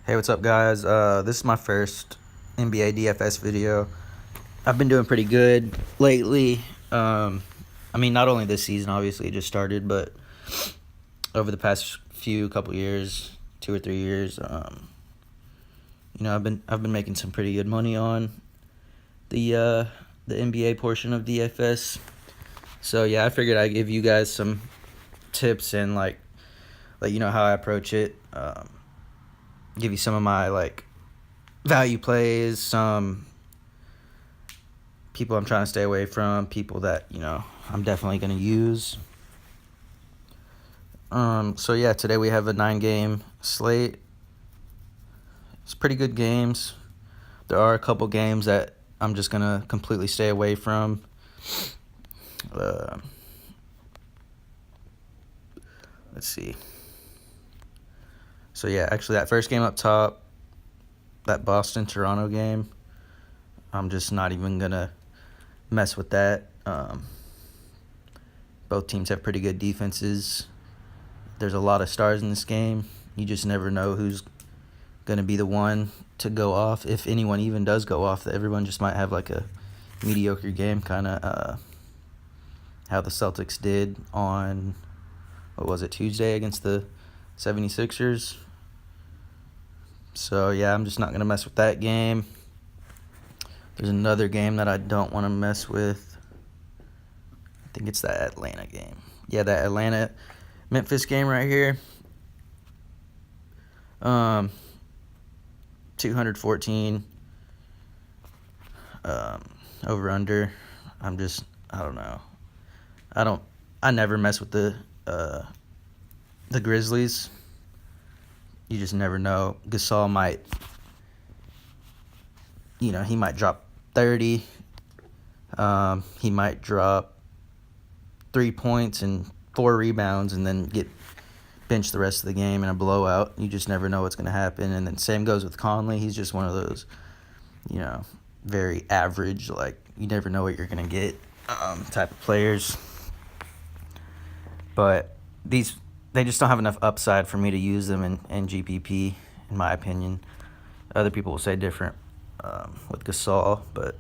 Hey, what's up, guys? This is my first NBA DFS video. I've been doing pretty good lately. Not only this season, obviously, it just started, but over the past couple years, 2 or 3 years, I've been making some pretty good money on the NBA portion of DFS. So yeah, I figured I'd give you guys some tips and let you know how I approach it. Give you some of my value plays, some people I'm trying to stay away from, people that I'm definitely going to use. So yeah, today we have a 9-game slate. It's pretty good games. There are a couple games that I'm just going to completely stay away from. Let's see. So yeah, actually that first game up top, that Boston-Toronto game, I'm just not even going to mess with that. Both teams have pretty good defenses. There's a lot of stars in this game. You just never know who's going to be the one to go off. If anyone even does go off, everyone just might have like a mediocre game, kind of how the Celtics did on, Tuesday against the 76ers. So yeah, I'm just not going to mess with that game. There's another game that I don't want to mess with. I think it's that Atlanta game. Yeah, that Atlanta-Memphis game right here. 214 over under. I don't know. I never mess with the Grizzlies. You just never know. Gasol might, he might drop 30. He might drop 3 points and 4 rebounds and then get benched the rest of the game in a blowout. You just never know what's going to happen. And then same goes with Conley. He's just one of those, very average, you never know what you're going to get type of players. But they just don't have enough upside for me to use them in GPP, in my opinion. Other people will say different with Gasol, but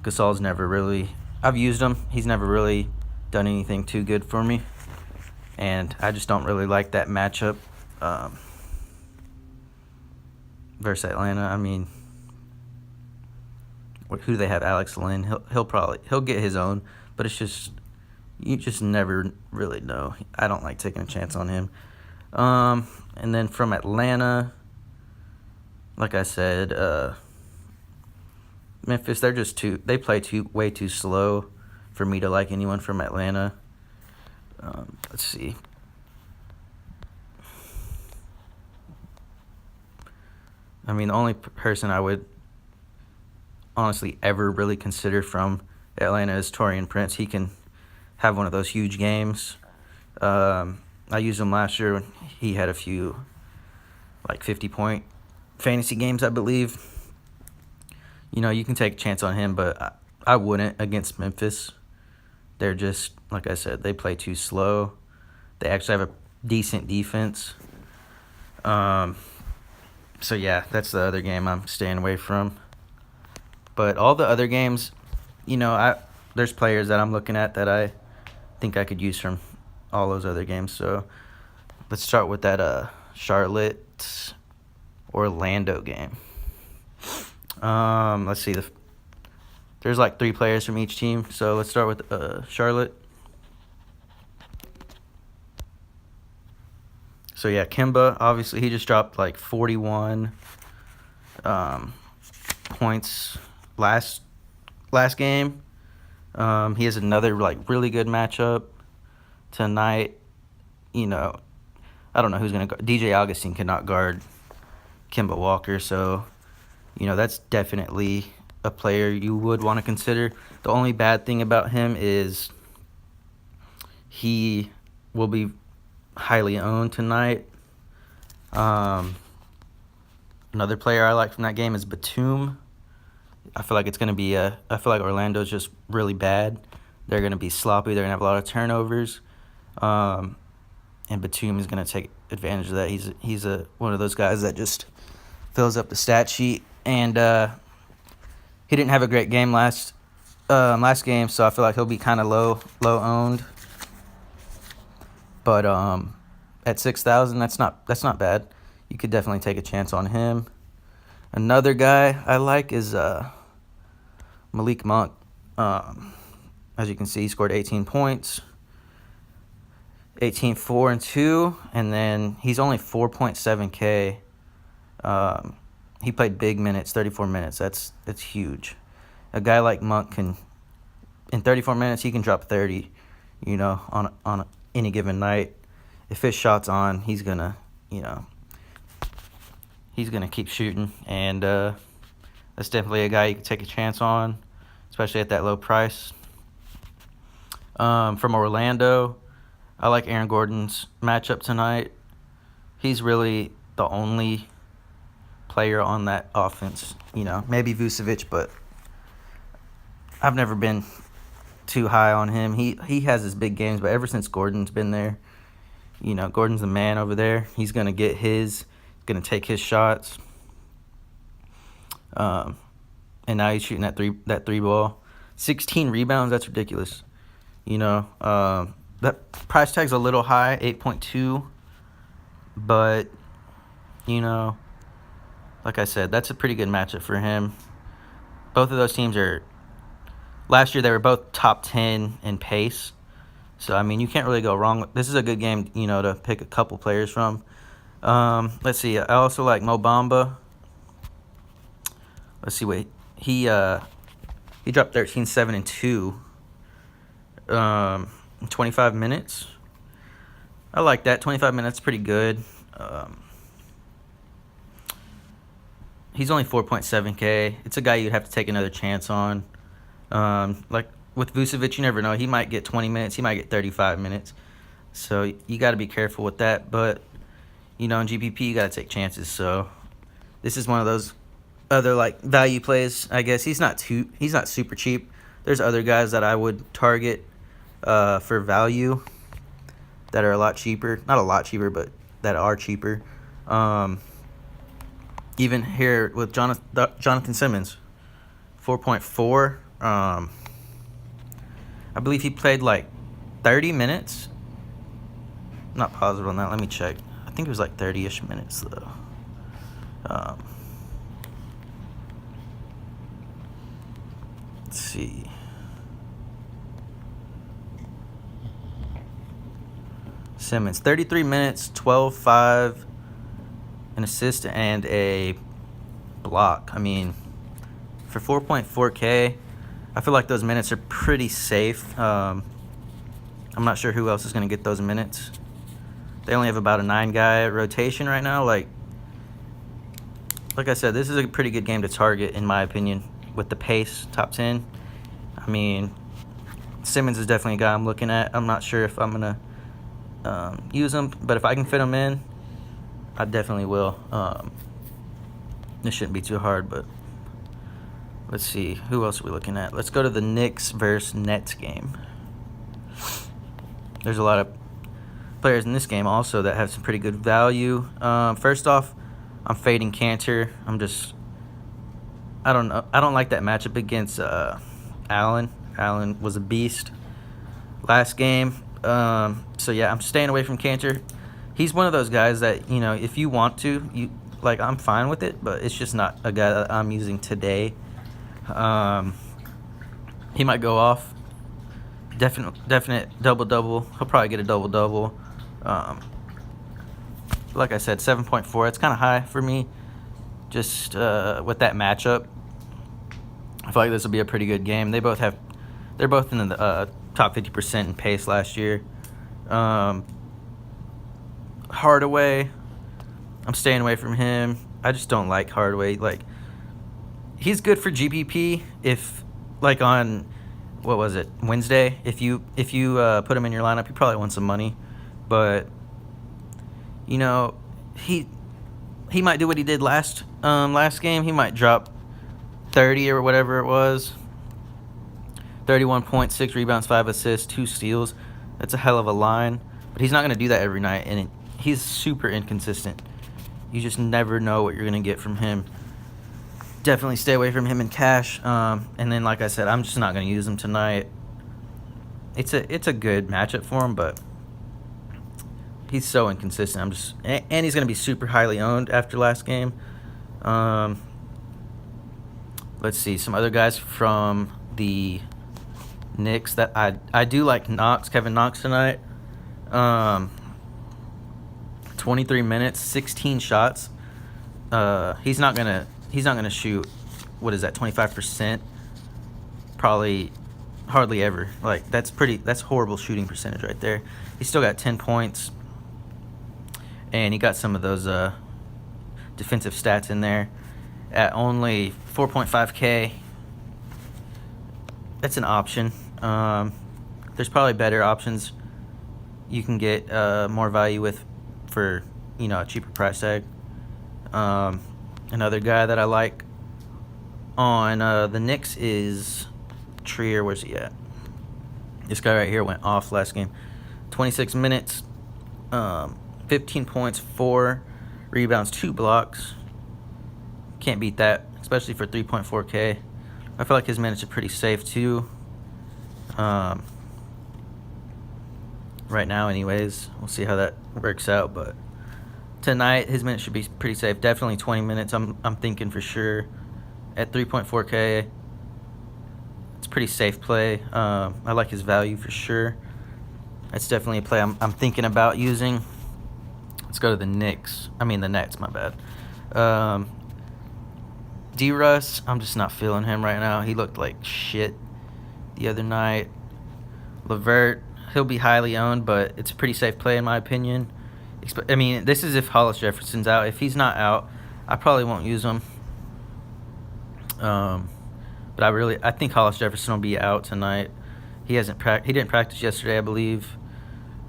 Gasol's never really... I've used him. He's never really done anything too good for me. And I just don't really like that matchup versus Atlanta. Who do they have? Alex Lynn. He'll get his own, but it's just... You just never really know. I don't like taking a chance on him. And then from Atlanta, like I said, Memphis, they play way too slow for me to like anyone from Atlanta. Let's see. The only person I would honestly ever really consider from Atlanta is Taurean Prince. He can have one of those huge games. I used him last year when he had a few 50-point fantasy games, I believe. You can take a chance on him, but I wouldn't against Memphis. They're just, like I said, they play too slow. They actually have a decent defense. So yeah, that's the other game I'm staying away from. But all the other games, there's players that I'm looking at that I think I could use from all those other games. So let's start with that Charlotte-Orlando game. Let's see. There's 3 players from each team. So let's start with Charlotte. So yeah, Kemba, obviously he just dropped 41 points last game. He has another really good matchup tonight. I don't know who's going to guard. DJ Augustine cannot guard Kemba Walker, so that's definitely a player you would want to consider. The only bad thing about him is he will be highly owned tonight. Another player I like from that game is Batum. I feel like I feel like Orlando's just really bad. They're going to be sloppy. They're going to have a lot of turnovers. And Batum is going to take advantage of that. He's one of those guys that just fills up the stat sheet. And he didn't have a great game last game, so I feel like he'll be kind of low owned. But at 6,000, that's not bad. You could definitely take a chance on him. Another guy I like is Malik Monk. As you can see, he scored 18 points, 18, 4, and 2, and then he's only 4.7K. He played big minutes, 34 minutes. That's huge. A guy like Monk can, in 34 minutes, he can drop 30, on any given night. If his shot's on, he's gonna keep shooting, and that's definitely a guy you can take a chance on, especially at that low price. From Orlando, I like Aaron Gordon's matchup tonight. He's really the only player on that offense. Maybe Vucevic, but I've never been too high on him. He has his big games, but ever since Gordon's been there, Gordon's the man over there. He's gonna get his, gonna take his shots. And now he's shooting that three ball. 16 rebounds, that's ridiculous. That price tag's a little high, 8.2, but like I said, that's a pretty good matchup for him. Both of those teams last year they were both top 10 in pace. So you can't really go wrong. This is a good game, to pick a couple players from. Let's see. I also like Mo Bamba. Let's see what he dropped 13, 7, and 2 in 25 minutes. I like that. 25 minutes, pretty good. He's only 4.7K. It's a guy you'd have to take another chance on. Like with Vucevic, you never know. He might get 20 minutes. He might get 35 minutes. So you got to be careful with that. But, in GPP, you got to take chances. So this is one of those other, value plays, I guess. He's not super cheap. There's other guys that I would target for value that are a lot cheaper. Not a lot cheaper, but that are cheaper. Even here with Jonathan Simmons, 4.4. I believe he played 30 minutes. Not positive on that. Let me check. I think it was 30-ish minutes though. Let's see. Simmons, 33 minutes, 12, 5, an assist, and a block. For 4.4K, I feel like those minutes are pretty safe. I'm not sure who else is going to get those minutes. They only have about a 9-guy rotation right now. Like I said, this is a pretty good game to target, in my opinion, with the pace, top 10. Simmons is definitely a guy I'm looking at. I'm not sure if I'm going to use him, but if I can fit him in, I definitely will. This shouldn't be too hard, but let's see. Who else are we looking at? Let's go to the Knicks versus Nets game. There's a lot of players in this game also that have some pretty good value. First off, I'm fading Cantor. I don't know. I don't like that matchup against Allen. Allen was a beast last game. So yeah, I'm staying away from Cantor. He's one of those guys that, if you want to, I'm fine with it, but it's just not a guy that I'm using today. He might go off. Definite double-double. He'll probably get a double-double. Like I said, 7.4. It's kind of high for me. Just with that matchup, I feel like this will be a pretty good game. They're both in the top 50% in pace last year. Hardaway, I'm staying away from him. I just don't like Hardaway. He's good for GPP if, on, what was it, Wednesday? If you put him in your lineup, you probably won some money. But, he might do what he did last game. He might drop 30 or whatever it was. 31.6 rebounds, 5 assists, 2 steals. That's a hell of a line. But he's not going to do that every night, and he's super inconsistent. You just never know what you're going to get from him. Definitely stay away from him in cash. And then, like I said, I'm just not going to use him tonight. It's a good matchup for him, but he's so inconsistent. And he's going to be super highly owned after last game. Let's see some other guys from the Knicks that I do like. Kevin Knox tonight. 23 minutes, 16 shots. He's not gonna shoot. What is that? 25%. Probably, hardly ever. Like that's horrible shooting percentage right there. He's still got 10 points, and he got some of those defensive stats in there. At only 4.5K, that's an option. There's probably better options you can get more value with for a cheaper price tag. Another guy that I like on the Knicks is Trier. Where's he at? This guy right here went off last game. 26 minutes, 15 points, 4 rebounds, 2 blocks. Can't beat that, especially for 3.4K. I feel like his minutes are pretty safe too. Right now, anyways. We'll see how that works out, but tonight his minutes should be pretty safe. Definitely 20 minutes. I'm thinking for sure at 3.4K. It's a pretty safe play. I like his value for sure. That's definitely a play I'm thinking about using. Let's go to the Nets. My bad. D-Russ, I'm just not feeling him right now. He looked like shit the other night. LeVert, he'll be highly owned, but it's a pretty safe play in my opinion. This is if Hollis Jefferson's out. If he's not out, I probably won't use him. But I think Hollis Jefferson will be out tonight. He didn't practice yesterday, I believe.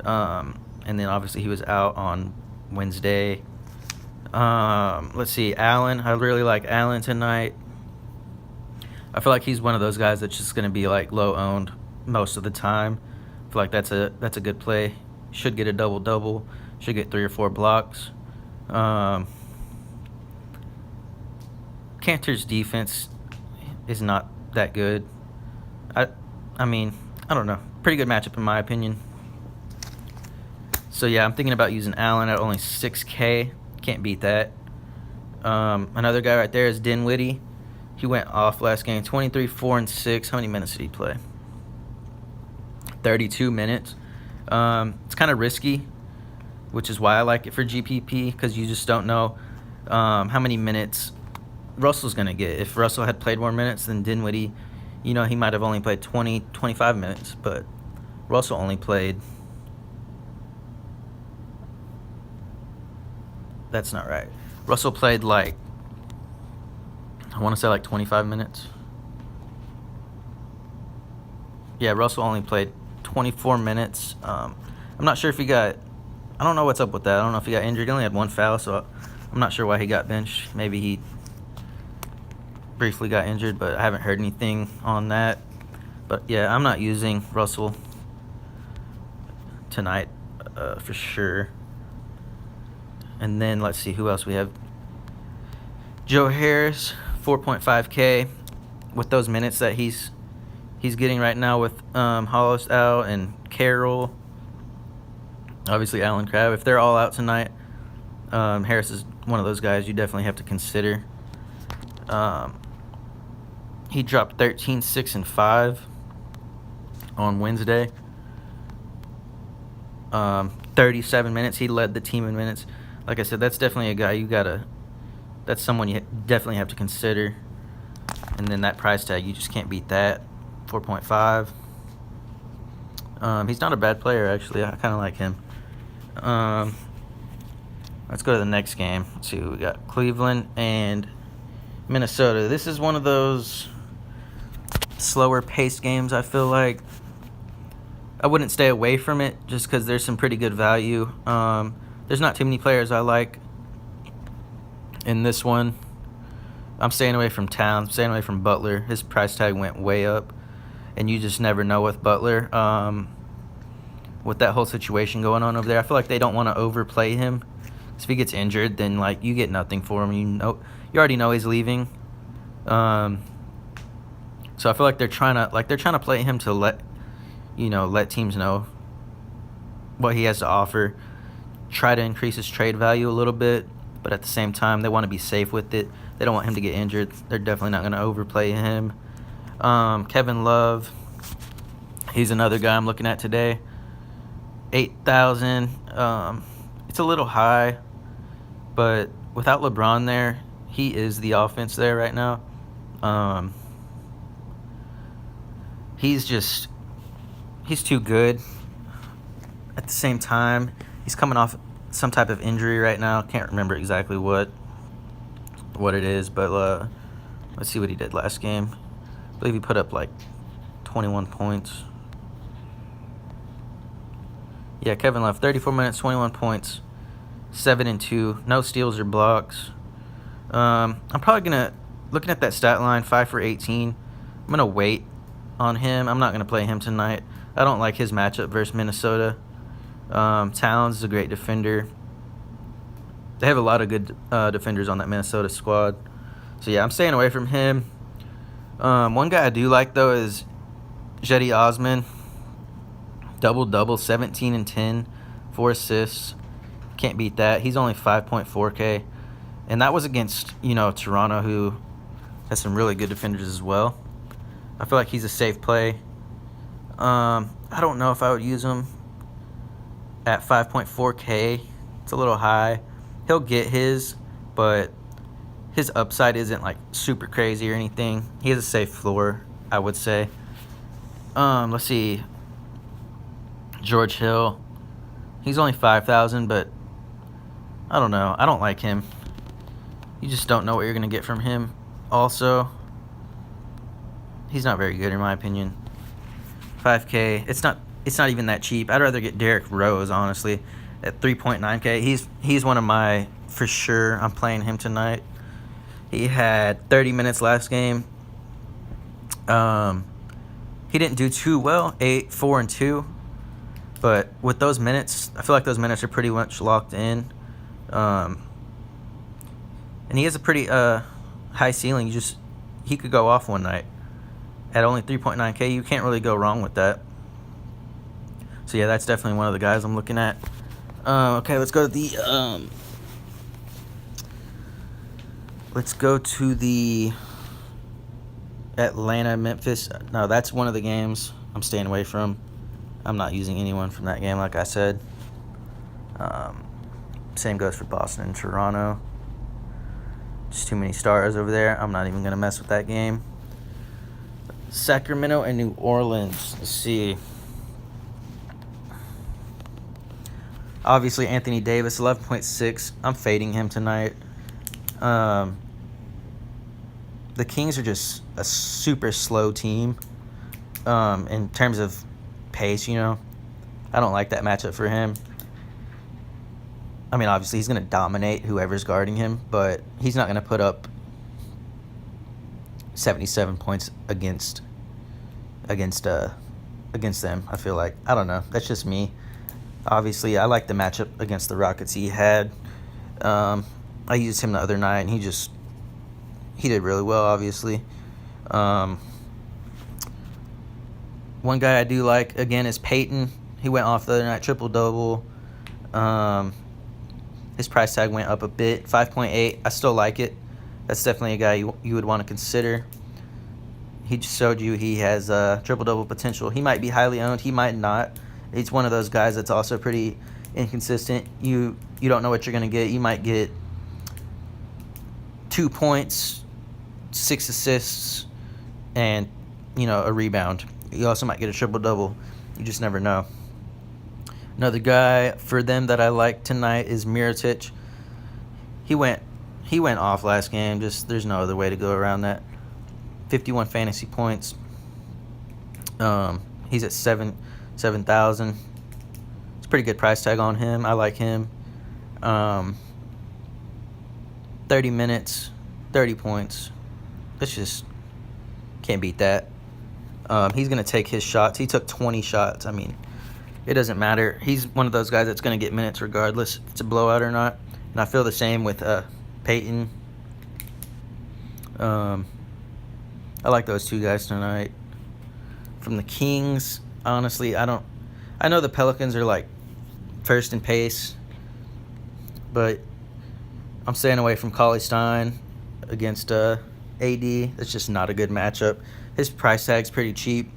And then obviously he was out on Wednesday. Let's see, Allen. I really like Allen tonight. I feel like he's one of those guys that's just going to be like low owned most of the time. I feel like that's a good play. Should get a double-double. Should get 3 or 4 blocks. Cantor's defense is not that good. I don't know. Pretty good matchup in my opinion. So yeah, I'm thinking about using Allen at only 6K. Can't beat that. Another guy right there is Dinwiddie. He went off last game. 23, 4, and 6. How many minutes did he play? 32 minutes. It's kind of risky, which is why I like it for GPP, because you just don't know how many minutes Russell's going to get. If Russell had played more minutes than Dinwiddie, he might have only played 20, 25 minutes, but Russell only played... That's not right. Russell played I want to say 25 minutes. Yeah, Russell only played 24 minutes. I'm not sure if I don't know what's up with that. I don't know if he got injured. He only had 1 foul, so I'm not sure why he got benched. Maybe he briefly got injured, but I haven't heard anything on that. But yeah, I'm not using Russell tonight for sure. And then let's see who else we have. Joe Harris, 4.5K, with those minutes that he's getting right now with Hollis out and Carroll. Obviously Allen Crabbe. If they're all out tonight, Harris is one of those guys you definitely have to consider. He dropped 13, 6, and 5 on Wednesday. 37 minutes. He led the team in minutes. Like I said, that's definitely a guy that's someone you definitely have to consider. And then that price tag, you just can't beat that. 4.5. He's not a bad player, actually. I kind of like him. Let's go to the next game. Let's see who we got. Cleveland and Minnesota. This is one of those slower paced games, I feel like. I wouldn't stay away from it just because there's some pretty good value. There's not too many players I like in this one. I'm staying away from Towns, staying away from Butler. His price tag went way up, and you just never know with Butler. With that whole situation going on over there, I feel like they don't want to overplay him So if he gets injured, then like you get nothing for him. You already know he's leaving. So I feel like they're trying to play him to let teams know what he has to offer. Try to increase his trade value a little bit, but at the same time, they want to be safe with it. They don't want him to get injured. They're definitely not going to overplay him. Kevin Love, he's another guy I'm looking at today. 8,000. It's a little high, but without LeBron there, he is the offense there right now. He's too good. At the same time, he's coming off some type of injury right now. Can't remember exactly what it is, but let's see what he did last game. I believe he put up like 21 points. Yeah, Kevin Love, 34 minutes, 21 points, 7 and 2, no steals or blocks. I'm probably looking at that stat line, 5 for 18. I'm gonna wait on him. I'm not gonna play him tonight. I don't like his matchup versus Minnesota. Towns is a great defender. They have a lot of good defenders on that Minnesota squad. So, yeah, I'm staying away from him. One guy I do like, though, is Jetty Osman. Double-double, 17 and 10, 4 assists. Can't beat that. He's only 5.4K. And that was against, Toronto, who has some really good defenders as well. I feel like he's a safe play. I don't know if I would use him at 5.4K. It's a little high. He'll get his, but his upside isn't like super crazy or anything. He has a safe floor, I would say. Let's see. George Hill. He's only 5,000, but I don't know. I don't like him. You just don't know what you're going to get from him. Also, he's not very good in my opinion. 5K. It's not even that cheap. I'd rather get Derrick Rose, honestly, at 3.9K. He's one of my, for sure, I'm playing him tonight. He had 30 minutes last game. He didn't do too well, 8, 4, and 2. But with those minutes, I feel like those minutes are pretty much locked in. And he has a pretty high ceiling. He could go off one night. At only 3.9K, you can't really go wrong with that. So, yeah, that's definitely one of the guys I'm looking at. Okay, let's go to the Atlanta-Memphis. No, that's one of the games I'm staying away from. I'm not using anyone from that game, like I said. Same goes for Boston and Toronto. Just too many stars over there. I'm not even going to mess with that game. Sacramento and New Orleans. Let's see. Obviously, Anthony Davis, 11.6. I'm fading him tonight. The Kings are just a super slow team in terms of pace, I don't like that matchup for him. I mean, obviously, he's going to dominate whoever's guarding him, but he's not going to put up 77 points against them, I feel like. I don't know. That's just me. Obviously, I like the matchup against the Rockets he had. I used him the other night, and he did really well, obviously. One guy I do like, again, is Peyton. He went off the other night, triple-double. His price tag went up a bit, 5.8. I still like it. That's definitely a guy you would want to consider. He just showed you he has triple-double potential. He might be highly owned. He might not. He's one of those guys that's also pretty inconsistent. You don't know what you're going to get. You might get 2 points, 6 assists, and, a rebound. You also might get a triple-double. You just never know. Another guy for them that I like tonight is Mirotic. He went off last game. There's no other way to go around that. 51 fantasy points. He's at 7,000. It's a pretty good price tag on him. I like him. 30 minutes, 30 points. That's just can't beat that. He's going to take his shots. He took 20 shots. I mean, it doesn't matter. He's one of those guys that's going to get minutes regardless if it's a blowout or not. And I feel the same with Peyton. I like those two guys tonight. From the Kings, honestly, I know the Pelicans are like first in pace, but I'm staying away from Cauley Stein against AD. It's just not a good matchup. His price tag's pretty cheap.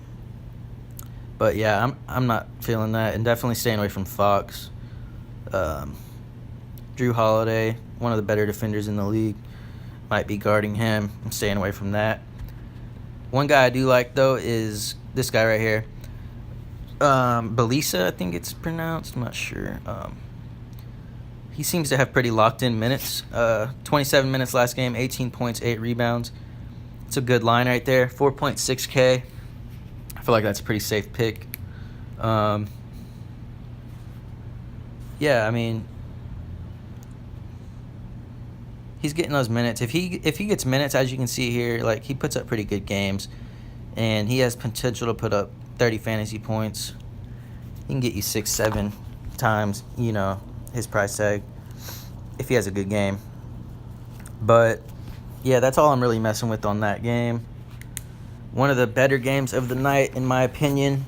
But yeah, I'm not feeling that, and definitely staying away from Fox. Drew Holiday, one of the better defenders in the league, might be guarding him. I'm staying away from that. One guy I do like though is this guy right here, Belisa, I think it's pronounced. I'm not sure. He seems to have pretty locked in minutes. 27 minutes last game, 18 points, 8 rebounds. It's a good line right there. 4.6K. I feel like that's a pretty safe pick. Yeah, I mean, he's getting those minutes. If he gets minutes, as you can see here, like he puts up pretty good games, and he has potential to put up 30 fantasy points. He can get you 6-7 times, his price tag if he has a good game. But yeah, that's all I'm really messing with on that game. One of the better games of the night, in my opinion,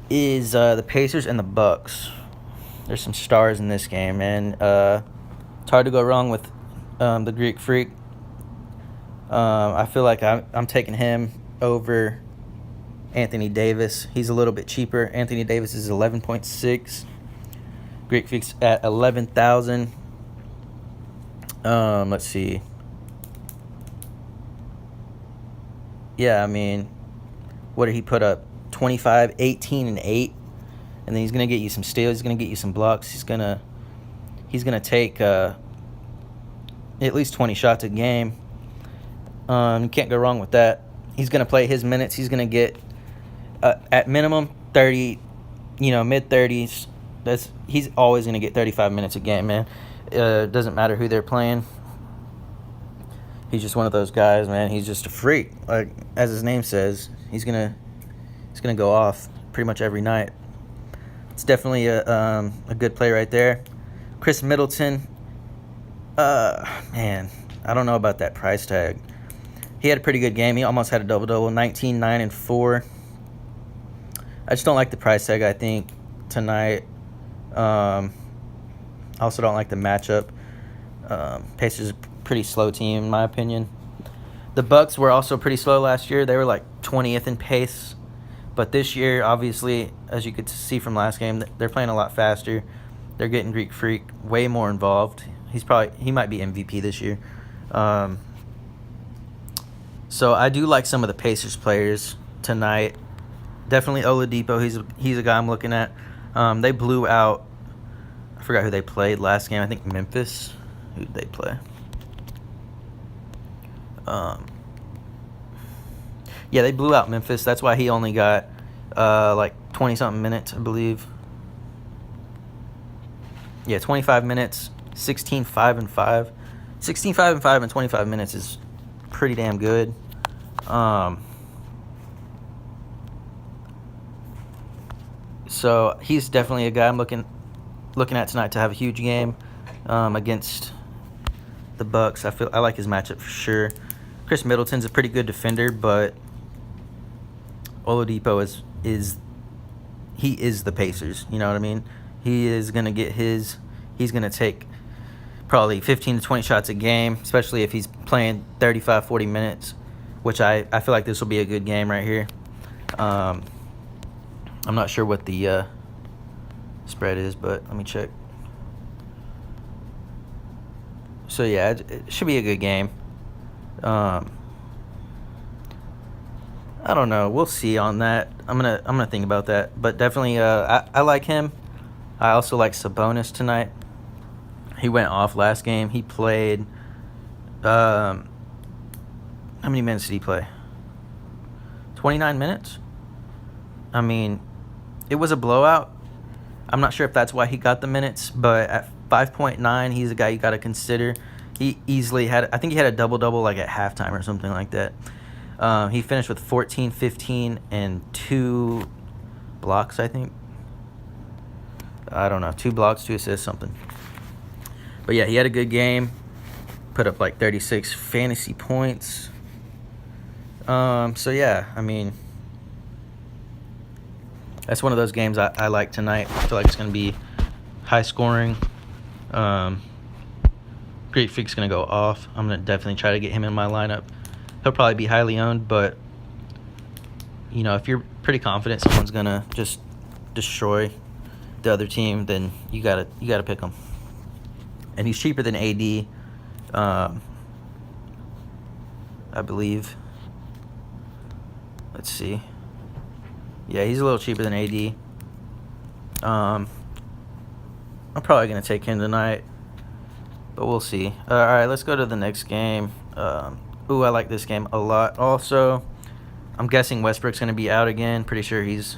is the Pacers and the Bucks. There's some stars in this game, man. It's hard to go wrong with the Greek Freak. I feel like I'm taking him over Anthony Davis. He's a little bit cheaper. Anthony Davis is 11.6. Greek Freak's at 11,000. Let's see. Yeah, I mean, what did he put up? 25, 18, and 8. And then he's going to get you some steals. He's going to get you some blocks. He's going to take at least 20 shots a game. You can't go wrong with that. He's going to play his minutes. He's going to get, at minimum, 30, mid-30s. He's always going to get 35 minutes a game, man. Doesn't matter who they're playing. He's just one of those guys, man. He's just a freak. Like, as his name says, he's gonna go off pretty much every night. It's definitely a good play right there. Chris Middleton, man, I don't know about that price tag. He had a pretty good game. He almost had a double-double, 19, 9, and 4. I just don't like the price tag, I think, tonight. I also don't like the matchup. Pacers are a pretty slow team, in my opinion. The Bucks were also pretty slow last year. They were like 20th in pace. But this year, obviously, as you could see from last game, they're playing a lot faster. They're getting Greek Freak way more involved. He might be MVP this year. So I do like some of the Pacers players tonight. Definitely Oladipo. He's a guy I'm looking at. They blew out. I forgot who they played last game. I think Memphis. Who did they play? Yeah, they blew out Memphis. That's why he only got like 20-something minutes, I believe. Yeah, 25 minutes, 16, 5, and 5. 16, 5, and 5 in 25 minutes is pretty damn good. So he's definitely a guy I'm looking at tonight to have a huge game against the Bucks. I like his matchup for sure. Chris Middleton's a pretty good defender, but Oladipo is the Pacers. You know what I mean? He is gonna get his. He's gonna take probably 15 to 20 shots a game, especially if he's playing 35, 40 minutes, which I feel like this will be a good game right here. I'm not sure what the spread is, but let me check. So yeah, it should be a good game. I don't know. We'll see on that. I'm gonna think about that. But definitely, I like him. I also like Sabonis tonight. He went off last game. He played. How many minutes did he play? 29 minutes. I mean, it was a blowout. I'm not sure if that's why he got the minutes, but at 5.9, he's a guy you got to consider. He easily had, I think he had a double-double like at halftime or something like that. He finished with 14, 15, and 2 blocks, I think. I don't know, 2 blocks, 2 assists, something. But yeah, he had a good game. Put up like 36 fantasy points. So yeah, I mean, that's one of those games I like tonight. I feel like it's going to be high scoring. Great Freak's going to go off. I'm going to definitely try to get him in my lineup. He'll probably be highly owned, but, you know, if you're pretty confident someone's going to just destroy the other team, then you gotta pick him. And he's cheaper than AD, I believe. Let's see. Yeah, he's a little cheaper than AD. I'm probably going to take him tonight, but we'll see. All right, let's go to the next game. I like this game a lot. Also, I'm guessing Westbrook's going to be out again. Pretty sure he's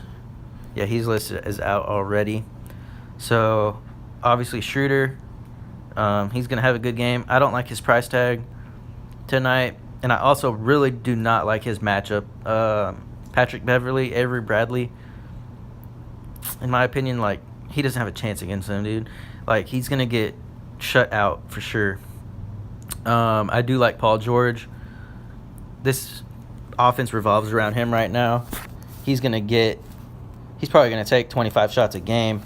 listed as out already. So, obviously, Schroeder, he's going to have a good game. I don't like his price tag tonight, and I also really do not like his matchup. Patrick Beverley, Avery Bradley, in my opinion, like, he doesn't have a chance against him, dude. Like, he's going to get shut out for sure. I do like Paul George. This offense revolves around him right now. He's probably going to take 25 shots a game.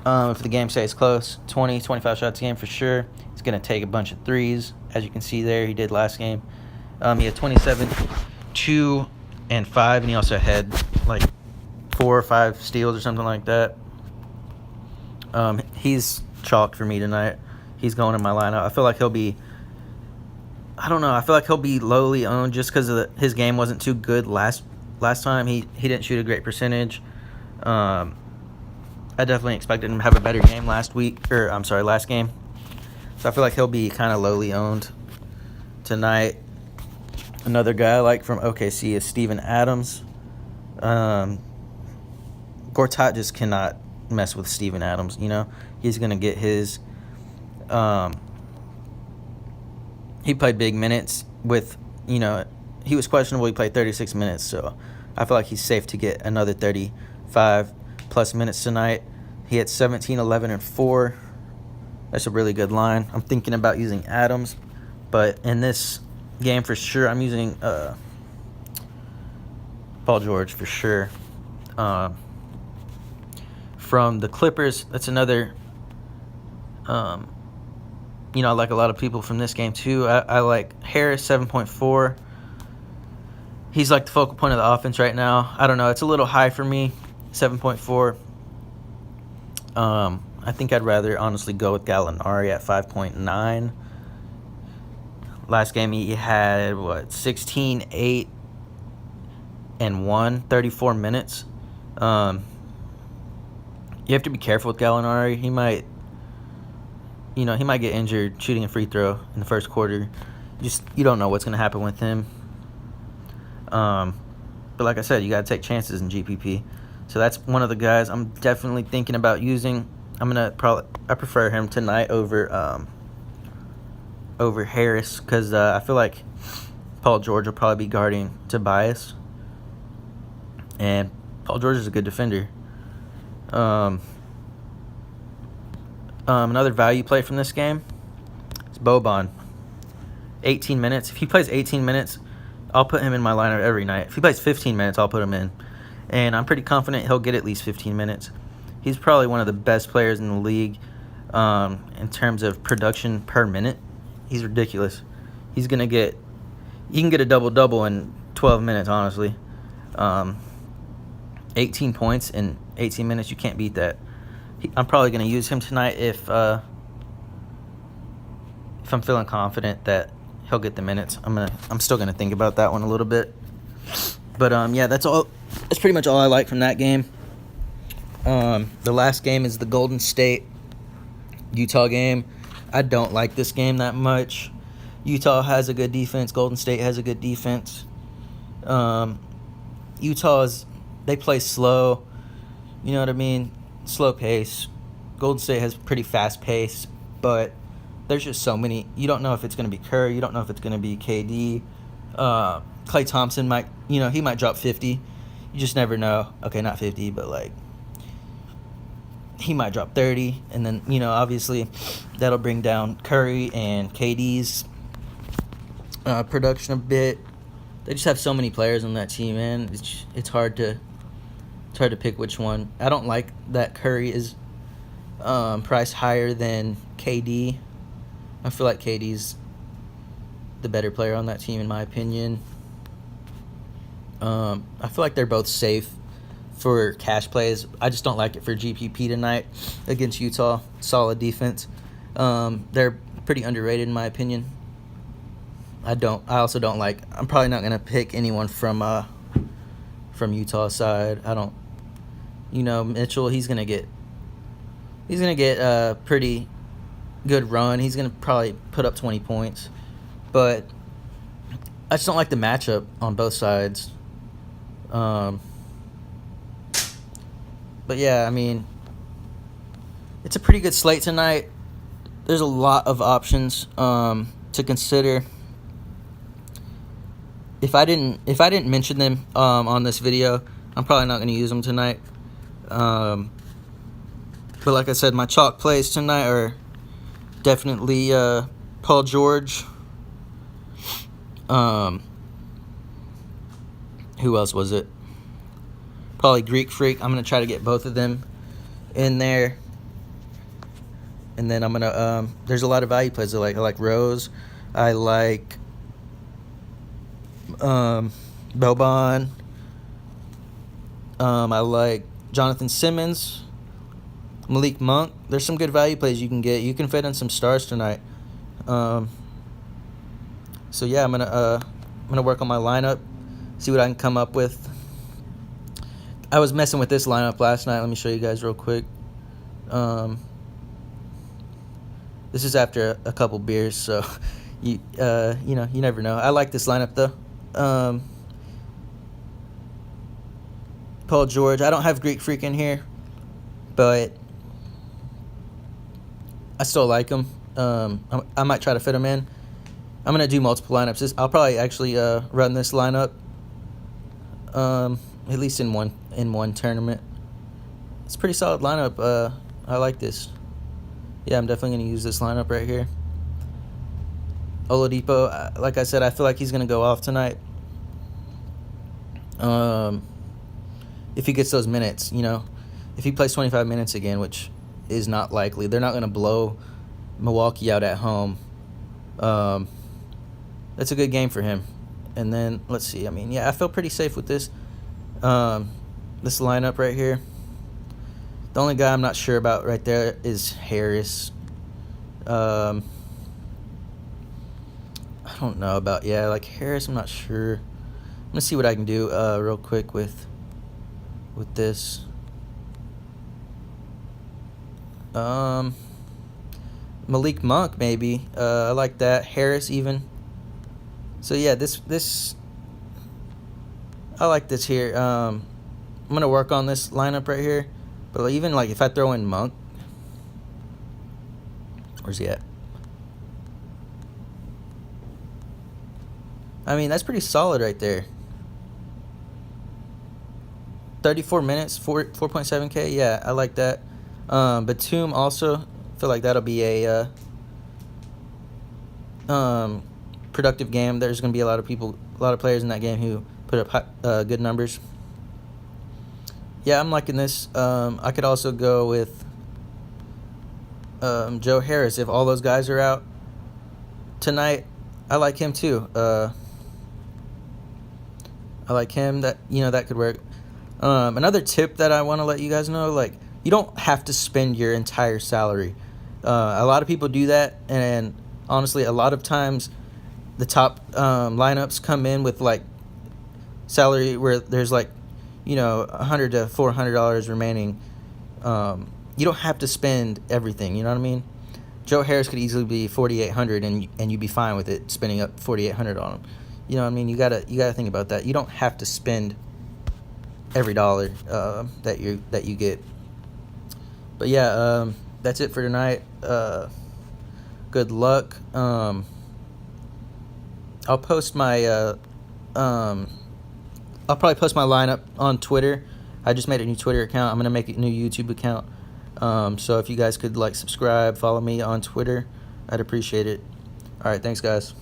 If the game stays close, 20, 25 shots a game for sure. He's going to take a bunch of threes, as you can see there. He did last game. He had 27, 2, and 5, and he also had like 4 or 5 steals or something like that. He's chalk for me tonight. He's going in my lineup. I feel like he'll be lowly owned just because his game wasn't too good last time. He didn't shoot a great percentage. I definitely expected him to have a better game last game. So I feel like he'll be kind of lowly owned tonight. Another guy I like from OKC is Steven Adams. Gortat just cannot mess with Steven Adams, you know. He's going to get his he played big minutes with, you know, he was questionable. He played 36 minutes, so I feel like he's safe to get another 35-plus minutes tonight. He had 17, 11, and 4. That's a really good line. I'm thinking about using Adams, but in this game for sure, I'm using Paul George for sure. From the Clippers, that's another, I like a lot of people from this game too. I like Harris, 7.4. He's like the focal point of the offense right now. I don't know. It's a little high for me, 7.4. I think I'd rather honestly go with Gallinari at 5.9. Last game he had, 16, 8, and 1, 34 minutes. You have to be careful with Gallinari. He might get injured shooting a free throw in the first quarter. You don't know what's going to happen with him. But like I said, you got to take chances in GPP. So that's one of the guys I'm definitely thinking about using. I prefer him tonight over Harris because I feel like Paul George will probably be guarding Tobias, and Paul George is a good defender. Another value play from this game is Boban. 18 minutes. If he plays 18 minutes, I'll put him in my lineup every night. If he plays 15 minutes, I'll put him in. And I'm pretty confident he'll get at least 15 minutes. He's probably one of the best players in the league in terms of production per minute. He's ridiculous. He can get a double-double in 12 minutes, honestly. 18 points in 18 minutes, you can't beat that. I'm probably going to use him tonight if I'm feeling confident that he'll get the minutes. I'm still gonna think about that one a little bit. But yeah, that's pretty much all I like from that game. The last game is the Golden State Utah game. I don't like this game that much. Utah has a good defense. Golden State has a good defense. They play slow. You know what I mean? Slow pace. Golden State has pretty fast pace, but there's just so many. You don't know if it's going to be Curry. You don't know if it's going to be KD. Klay Thompson might drop 50. You just never know. Okay, not 50, but like he might drop 30, and then, obviously that'll bring down Curry and KD's production a bit. They just have so many players on that team, man. It's hard to pick which one. I don't like that Curry is priced higher than KD. I feel like KD's the better player on that team, in my opinion. I feel like they're both safe for cash plays. I just don't like it for GPP tonight against Utah. Solid defense. They're pretty underrated, in my opinion. I also don't like. I'm probably not gonna pick anyone from Utah side. I don't. Mitchell. He's gonna get a pretty good run. He's gonna probably put up 20 points, but I just don't like the matchup on both sides. But yeah, I mean, it's a pretty good slate tonight. There's a lot of options to consider. If I didn't mention them on this video, I'm probably not going to use them tonight. But like I said, my chalk plays tonight are definitely Paul George. Who else was it? Probably Greek Freak. I'm going to try to get both of them in there. And then I'm going to... there's a lot of value plays. I like Rose. I like Boban. I like Jonathan Simmons. Malik Monk. There's some good value plays you can get. You can fit in some stars tonight. So yeah, I'm gonna work on my lineup, see what I can come up with. I was messing with this lineup last night. Let me show you guys real quick. This is after a couple beers, so you never know. I like this lineup though. Paul George. I don't have Greek Freak in here, but I still like him. I might try to fit him in. I'm gonna do multiple lineups. I'll probably actually run this lineup at least in one tournament. It's a pretty solid lineup. I like this. Yeah, I'm definitely gonna use this lineup right here. Oladipo, like I said, I feel like he's gonna go off tonight. If he gets those minutes, if he plays 25 minutes again, which is not likely, they're not gonna blow Milwaukee out at home. That's a good game for him. And then let's see. I mean, yeah, I feel pretty safe with this lineup right here. The only guy I'm not sure about right there is Harris. I don't know about like Harris. I'm not sure. I'm gonna see what I can do real quick with this. Malik Monk maybe. I like that. Harris even. So yeah, this I like this here. I'm gonna work on this lineup right here. But even like if I throw in Monk, where's he at? I mean, that's pretty solid right there. 34 minutes, 4.7K. Yeah, I like that. Batum also, feel like that'll be a productive game. There's going to be a lot of players in that game who put up good numbers. Yeah, I'm liking this. I could also go with Joe Harris. If all those guys are out tonight, I like him too. I like him. That could work. Another tip that I want to let you guys know, like, you don't have to spend your entire salary. A lot of people do that, and honestly, a lot of times the top lineups come in with like salary where there's like $100 to $400 remaining. You don't have to spend everything. You know what I mean? Joe Harris could easily be $4,800, and you'd be fine with it, spending up $4,800 on him. You know what I mean? You gotta think about that. You don't have to spend every dollar that you get. But yeah, that's it for tonight. Good luck. I'll post my I'll probably post my lineup on Twitter. I just made a new Twitter account. I'm gonna make a new YouTube account. So if you guys could like subscribe, follow me on Twitter, I'd appreciate it. All right, thanks guys.